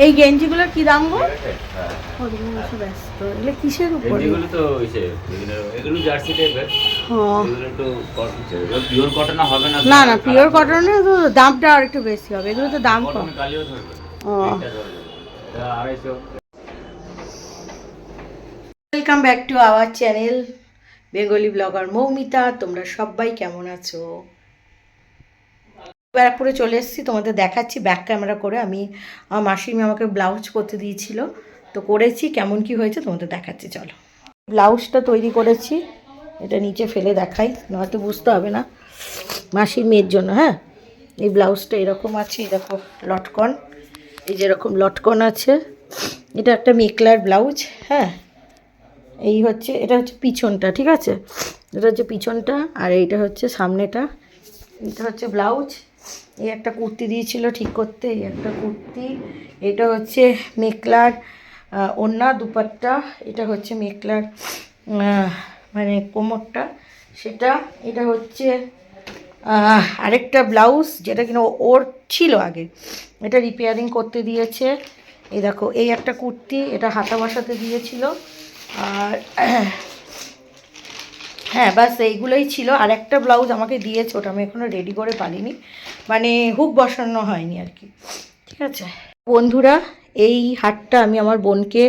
এই গেঞ্জিগুলোর কি দাম গো? ব্যস্ত এগুলো কিসের উপরে? এগুলো তো এগুলো জার্সি টাইপের। এগুলো তো পিওর কটন হবে না। না না, পিওর কটনে তো দামটা আর একটু বেশি হবে, এগুলো তো দাম কম। কালিও ধরবে। ও, এটা 250। Welcome back to our channel Bengali blogger Moumita. তোমরা সবাই কেমন আছো? ব্যারাকপুরে চলে এসেছি, তোমাদের দেখাচ্ছি ব্যাক ক্যামেরা করে। আমি আমার মাসিমা আমাকে ব্লাউজ করতে দিয়েছিল, তো করেছি। কেমন কি হয়েছে তোমাদের দেখাচ্ছি, চলো। ব্লাউজটা তৈরি করেছি, এটা নিচে ফেলে দেখাই, নয়তো বুঝতে হবে না। মাসির মেয়ের জন্য, হ্যাঁ। এই ব্লাউজটা এরকম আছে, এই দেখো লটকন, এই যেরকম লটকন আছে। এটা একটা মেকলার ব্লাউজ, হ্যাঁ। এই হচ্ছে, এটা হচ্ছে পিছনটা, ঠিক আছে, এটা হচ্ছে পিছনটা, আর এইটা হচ্ছে সামনেটা। এটা হচ্ছে ব্লাউজ। এই একটা কুর্তি দিয়েছিল ঠিক করতে, এই একটা কুর্তি। এটা হচ্ছে মেকলার ওড়না দুপাট্টা। এটা হচ্ছে মেকলার মানে কোমরটা সেটা। এটা হচ্ছে আরেকটা ব্লাউজ, যেটা কিনা ওর ছিল আগে, এটা রিপেয়ারিং করতে দিয়েছে। এই দেখো, এই একটা কুর্তি, এটা হাতা বসাতে দিয়েছিল। আর হ্যাঁ, বাস এইগুলোই ছিল। আর একটা ব্লাউজ আমাকে দিয়েছে, ওটা আমি এখনও রেডি করে পারিনি, মানে হুক বসানো হয়নি আর কি, ঠিক আছে বন্ধুরা। এই হারটা আমি আমার বোনকে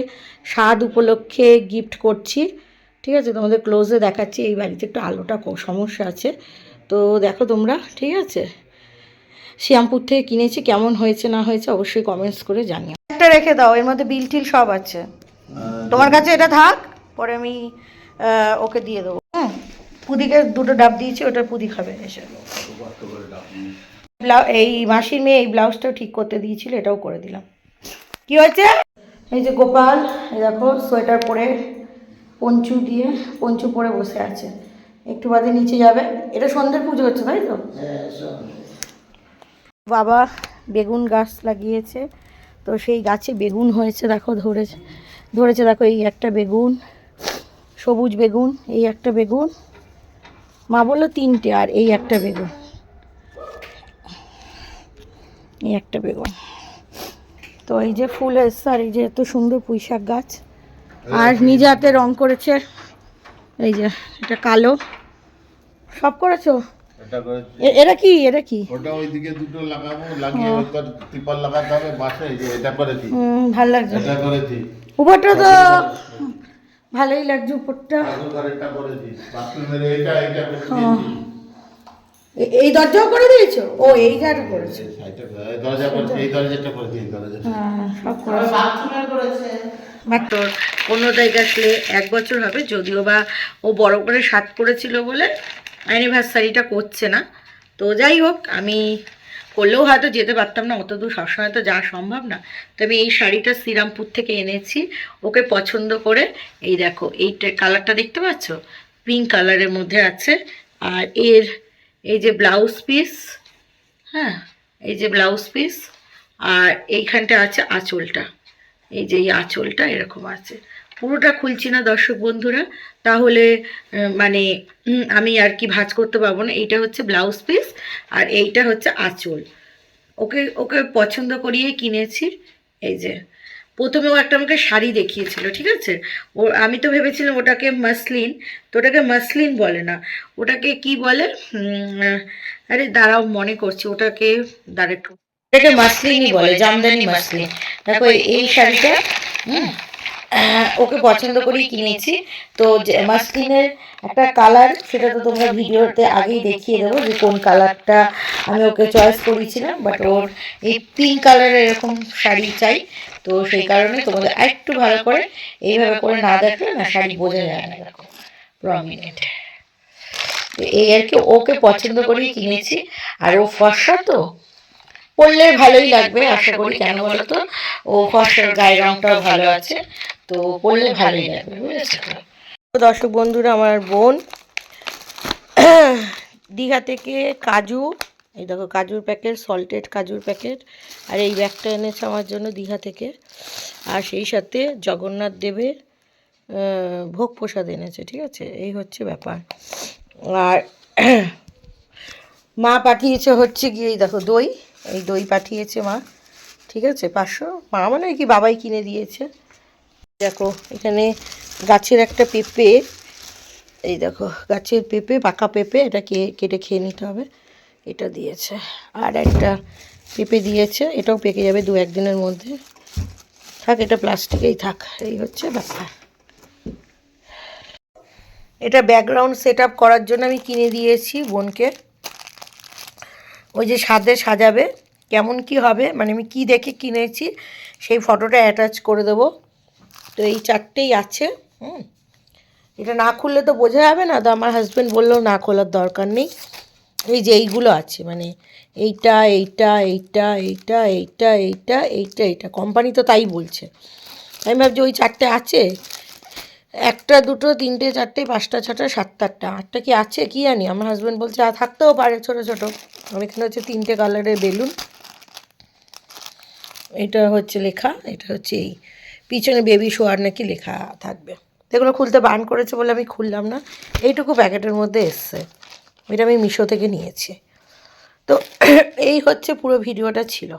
স্বাদ উপলক্ষে গিফট করছি, ঠিক আছে। তোমাদের ক্লোজে দেখাচ্ছি। এই বাড়িতে একটু আলোটা সমস্যা আছে, তো দেখো তোমরা, ঠিক আছে। শ্যামপুর থেকে কিনেছি, কেমন হয়েছে না হয়েছে অবশ্যই কমেন্টস করে জানিও। একটা রেখে দাও, এর মধ্যে বিল টিল সব আছে। তোমার কাছে এটা থাক, পরে আমি ওকে দিয়ে দেবো। হ্যাঁ, পুদিকে দুটো ডাব দিয়েছি, ওটা পুদি খাবে এসে। এই মাসির মেয়ে এই ব্লাউজটাও ঠিক করতে দিয়েছিল, এটাও করে দিলাম। কি হয়েছে? এই যে গোপাল, এই দেখো সোয়েটার পরে, পঞ্চু দিয়ে পঞ্চু পরে বসে আছে, একটু বাদে নিচে যাবে। এটা সন্ধ্যের পুজো হচ্ছে, তাই তো? বাবা বেগুন গাছ লাগিয়েছে, তো সেই গাছে বেগুন হয়েছে, দেখো ধরেছে দেখো। এই একটা বেগুন, সবুজ বেগুন, এই একটা বেগুন, মা বললো 3টে, আর এই একটা বেগুন, এই একটা বেগুন। তো এই যে ফুল এসছে, আর এই যে এত সুন্দর পুঁইশাক গাছ। আর নিজে হাতে রং করেছে, এই যে এটা কালো, সব করেছো? এটা কি, এটা কি? ওটা ওইদিকে দুটো লাগাবো, লাগিয়ে ওইটা ত্রিপল লাগাতে হবে বাসে। এই যে এটা করেছি, ভালো লাগছে। এটা করেছি, উপরটা তো ভালোই লাগছে, উপরটা। এটা করেছি, বাথরুমের এইটা করেছি। এই দরজাও করে দিয়েছো? ও, এই জায়গাটা করেছে, দরজা করেছি, এই দরজাটা করেছি, এই দরজাটা সব করেছে, বাথরুমে করেছে। মাত্র 15 তারিখ আসলে 1 বছর হবে, যদিও বা ও বড় করে সাত করেছিল বলে অ্যানিভার্সারিটা করছে না। তো যাই হোক, আমি করলেও হয়তো যেতে পারতাম না, অত দূর সবসময় তো যাওয়া সম্ভব না। তো আমি এই শাড়িটা শ্রীরামপুর থেকে এনেছি ওকে পছন্দ করে। এই দেখো, এইটা কালারটা দেখতে পাচ্ছ, পিঙ্ক কালারের মধ্যে আছে। আর এর এই যে ব্লাউজ পিস, হ্যাঁ, এই যে ব্লাউজ পিস, আর এইখানটা আছে আঁচলটা। এই যে এই আঁচলটা এরকম আছে। পুরোটা খুলছি না দর্শক বন্ধুরা, তাহলে মানে আমি আর কি ভাঁজ করতে পারবো না। এইটা হচ্ছে ব্লাউজ পিস, আর এইটা হচ্ছে আঁচল। ওকে ওকে পছন্দ করিয়েই কিনেছি। এই যে প্রথমে ও একটা আমাকে শাড়ি দেখিয়েছিল, ঠিক আছে। আমি তো ভেবেছিলাম ওটাকে মাসলিন, তো ওটাকে মাসলিন বলে না, ওটাকে কি বলে, আরে দাঁড়াও মনে করছি, ওটাকে একটু, এটাকে মাসলিনই বলে, জামদানি মাসলিন। দেখো এই শাড়িটা ওকে পছন্দ করেই কিনেছি। তো মাসলিনের একটা কালার, সেটা তো তোমরা ভিডিওতে আগেই দেখিয়ে দেবো যে কোন কালারটা আমি ওকে চয়েস করেছিলাম, বাট ওর এই পিঙ্ক কালারের এরকম শাড়ি চাই। তো সেই কারণে তোমাদের একটু ভালো করে এইভাবে করে না দেখলে না শাড়ি বোঝা যায় না, দেখো প্রমিনেন্ট। এই আর কি, ওকে পছন্দ করেই কিনেছি। আর ও ফর্সা, তো পরলে ভালোই লাগবে আশা করি। কেন বলো তো, ও ফর্সার গায়ের রংটাও ভালো আছে, তো পরলে ভালোই লাগবে, বুঝেছো তো। দর্শক বন্ধুরা, আমার বোন দীঘা থেকে কাজু, এই দেখো কাজুর প্যাকেট, সল্টেড কাজুর প্যাকেট, আর এই ব্যাগটা এনেছে আমার জন্য দীঘা থেকে। আর সেই সাথে জগন্নাথ দেবের ভোগ প্রসাদ এনেছে, ঠিক আছে। এই হচ্ছে ব্যাপার। আর মা পাঠিয়েছে হচ্ছে গিয়ে, এই দেখো দই, এই দই পাঠিয়েছে মা, ঠিক আছে 500, মা মানে কি বাবাই কিনে দিয়েছে। দেখো এখানে গাছের একটা পেঁপে, এই দেখো গাছের পেঁপে, পাকা পেঁপে, এটা কেটে খেয়ে নিতে হবে, এটা দিয়েছে। আর একটা পেঁপে দিয়েছে, এটাও পেকে যাবে 2-1 দিনের মধ্যে। থাক, এটা প্লাস্টিকেই থাক, এই হচ্ছে ব্যাপার। এটা ব্যাকগ্রাউন্ড সেট আপ করার জন্য আমি কিনে দিয়েছি বোনকে। ওই যে সাজে সাজাবে, কেমন কি হবে মানে আমি কি দেখে কিনেছি সেই ফটোটা অ্যাটাচ করে দেবো। তো এই 4টেই আছে। এটা না খুললে তো বোঝা যাবে না, তো আমার হাজব্যান্ড বললো না খোলার দরকার নেই। এই যে এইগুলো আছে মানে এইটা এইটা এইটা এইটা এইটা এইটা এইটা এইটা, কোম্পানি তো তাই বলছে। আমি ভাবছি ওই 4টে আছে, 1টা 2টো 3টে 4টে 5টা 6টা 7টা 8টা, 8টা কি আছে কি জানি। আমার হাজব্যান্ড বলছে থাকতেও পারে ছোটো ছোটো। আর এখানে হচ্ছে 3টে কালারের বেলুন, এটা হচ্ছে লেখা, এটা হচ্ছে এই পিছনে বেবি শোয়ার নাকি লেখা থাকবে। এগুলো খুলতে বারণ করেছে বলে আমি খুললাম না। এইটুকু প্যাকেটের মধ্যে এসছে, এটা আমি মিশো থেকে নিয়েছি। তো এই হচ্ছে পুরো ভিডিওটা ছিল।